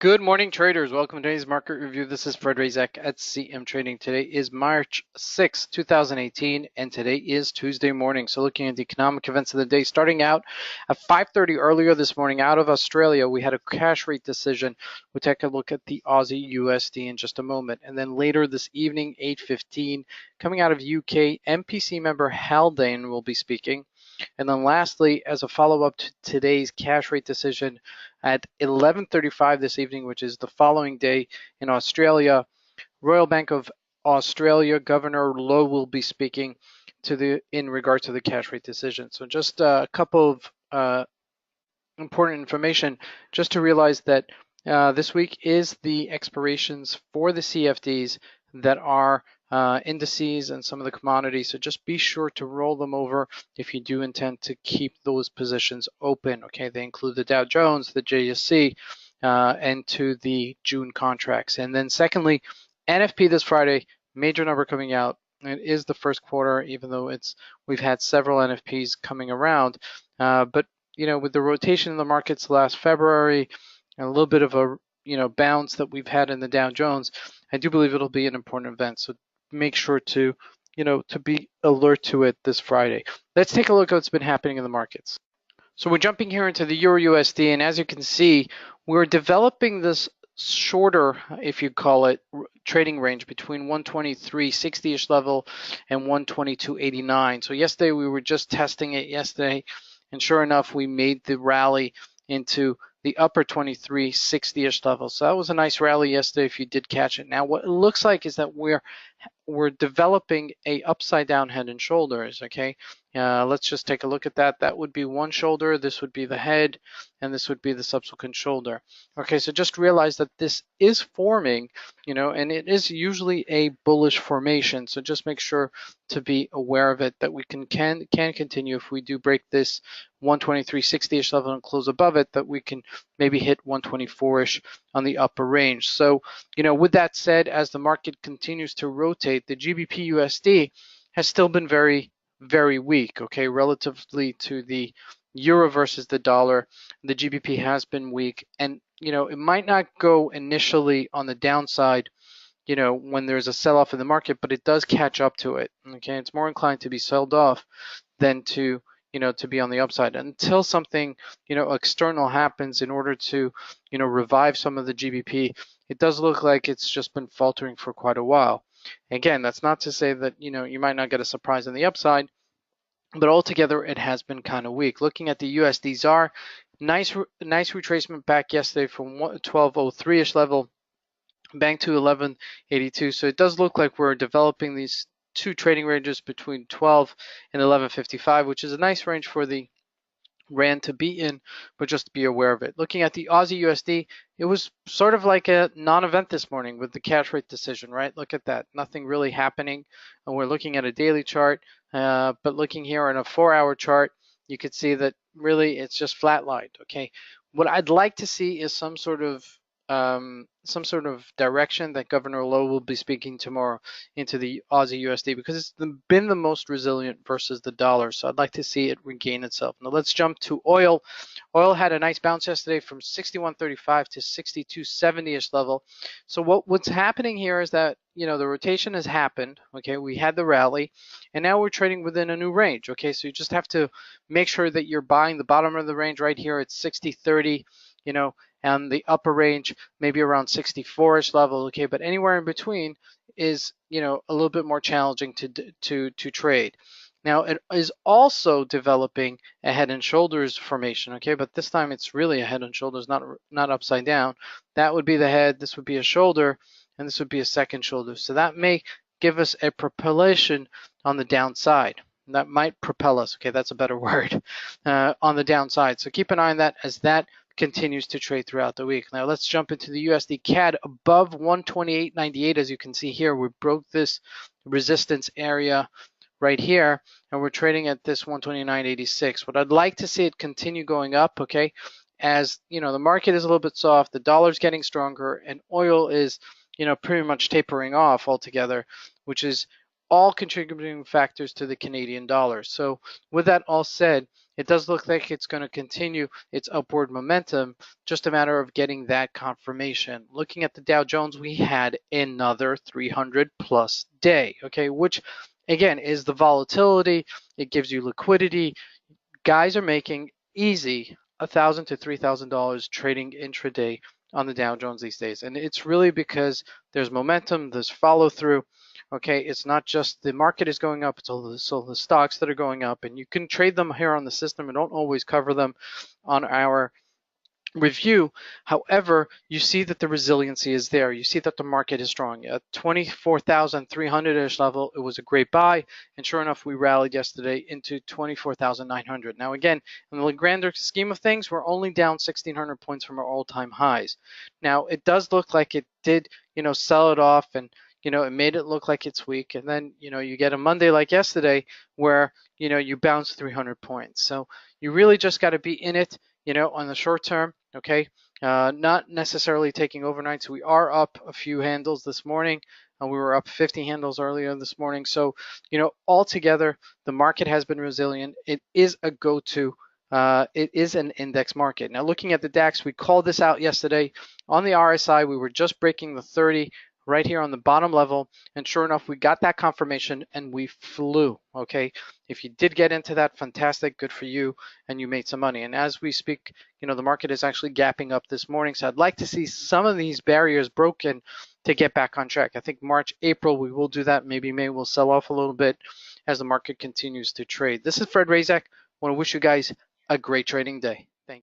Good morning, traders. Welcome to today's market review. This is Razak at CMTrading. Today is March 6, 2018, and today is Tuesday morning. So looking at the economic events of the day, starting out at 5:30 earlier this morning out of Australia, we had a cash rate decision. We'll take a look at the Aussie USD in just a moment. And then later this evening, 8:15, coming out of UK, MPC member Haldane will be speaking. And then lastly, as a follow-up to today's cash rate decision at 11:35 this evening, which is the following day in Australia, Royal Bank of Australia Governor Lowe will be speaking in regard to the cash rate decision. So just a couple of important information just to realize that this week is the expirations for the CFDs that are indices and some of the commodities. So just be sure to roll them over if you do intend to keep those positions open. Okay, they include the Dow Jones, the JSC, and to the June contracts. And then secondly, NFP this Friday, major number coming out. It is the first quarter, even though we've had several NFPs coming around, but with the rotation in the markets last February and a little bit of a bounce that we've had in the Dow Jones, I do believe it'll be an important event. So make sure to to be alert to it this Friday. Let's take a look at what's been happening in the markets. So we're jumping here into the Euro USD, and as you can see, we're developing this shorter, if you call it, trading range between 123.60-ish level and 122.89. So yesterday we were just testing it yesterday, and sure enough, we made the rally into the upper 23.60-ish level. So that was a nice rally yesterday if you did catch it. Now what it looks like is that we're developing a upside down head and shoulders. Okay, let's just take a look at that. That would be one shoulder, this would be the head, and this would be the subsequent shoulder. Okay, so just realize that this is forming, and it is usually a bullish formation. So just make sure to be aware of it, that we can continue if we do break this 123.60-ish level and close above it, that we can maybe hit 124-ish on the upper range. So, with that said, as the market continues to rotate, the GBP USD has still been very, very weak, okay, relatively to the euro versus the dollar. The GBP has been weak, and it might not go initially on the downside, when there's a sell-off in the market, but it does catch up to it. Okay, it's more inclined to be sold off than to be on the upside until something external happens in order to revive some of the GBP. It does look like it's just been faltering for quite a while. Again, that's not to say that you might not get a surprise on the upside, but altogether it has been kind of weak. Looking at the USD ZAR, nice retracement back yesterday from 1203-ish level back to 1182. So it does look like we're developing these two trading ranges between 12 and 1155, which is a nice range for the Rand to be in, but just be aware of it. Looking at the Aussie USD, it was sort of like a non-event this morning with the cash rate decision, right? Look at that, nothing really happening. And we're looking at a daily chart, but looking here on a 4-hour chart, you could see that really it's just flatlined. Okay, what I'd like to see is some sort of direction that Governor Lowe will be speaking tomorrow into the Aussie USD, because it's been the most resilient versus the dollar. So I'd like to see it regain itself. Now let's jump to oil. Oil had a nice bounce yesterday from 61.35 to 62.70-ish level. So what's happening here is that the rotation has happened. Okay, we had the rally, and now we're trading within a new range. Okay, so you just have to make sure that you're buying the bottom of the range right here at 60.30. And the upper range maybe around 64-ish level. Okay, but anywhere in between is a little bit more challenging to trade. Now it is also developing a head and shoulders formation. Okay, but this time it's really a head and shoulders, not upside down. That would be the head, this would be a shoulder, and this would be a second shoulder. So that may give us a propulsion on the downside. That might propel us. Okay, that's a better word, on the downside. So keep an eye on that as that continues to trade throughout the week. Now let's jump into the USD CAD above 128.98. As you can see here, we broke this resistance area right here, and we're trading at this 129.86. What I'd like to see it continue going up, okay, as the market is a little bit soft, the dollar's getting stronger, and oil is pretty much tapering off altogether, which is all contributing factors to the Canadian dollar. So with that all said, it does look like it's going to continue its upward momentum, just a matter of getting that confirmation. Looking at the Dow Jones, we had another 300 plus day, okay, which again is the volatility. It gives you liquidity. Guys are making easy $1,000 to $3,000 trading intraday on the Dow Jones these days. And it's really because there's momentum, there's follow through. Okay, it's not just the market is going up, it's also the stocks that are going up, and you can trade them here on the system and don't always cover them on our review. However, you see that the resiliency is there. You see that the market is strong. At 24,300-ish level, it was a great buy, and sure enough, we rallied yesterday into 24,900. Now again, in the grander scheme of things, we're only down 1,600 points from our all-time highs. Now, it does look like it did, sell it off, and it made it look like it's weak, and then you get a Monday like yesterday where you bounce 300 points. So you really just got to be in it on the short term, okay? Not necessarily taking overnights. We are up a few handles this morning. We were up 50 handles earlier this morning. So, altogether, the market has been resilient. It is a go-to. It is an index market. Now, looking at the DAX, we called this out yesterday. On the RSI, we were just breaking the 30 right here on the bottom level, and sure enough, we got that confirmation and we flew, okay? If you did get into that, fantastic, good for you, and you made some money. And as we speak, the market is actually gapping up this morning, so I'd like to see some of these barriers broken to get back on track. I think March, April, we will do that. Maybe May will sell off a little bit as the market continues to trade. This is Fred Razak. I want to wish you guys a great trading day.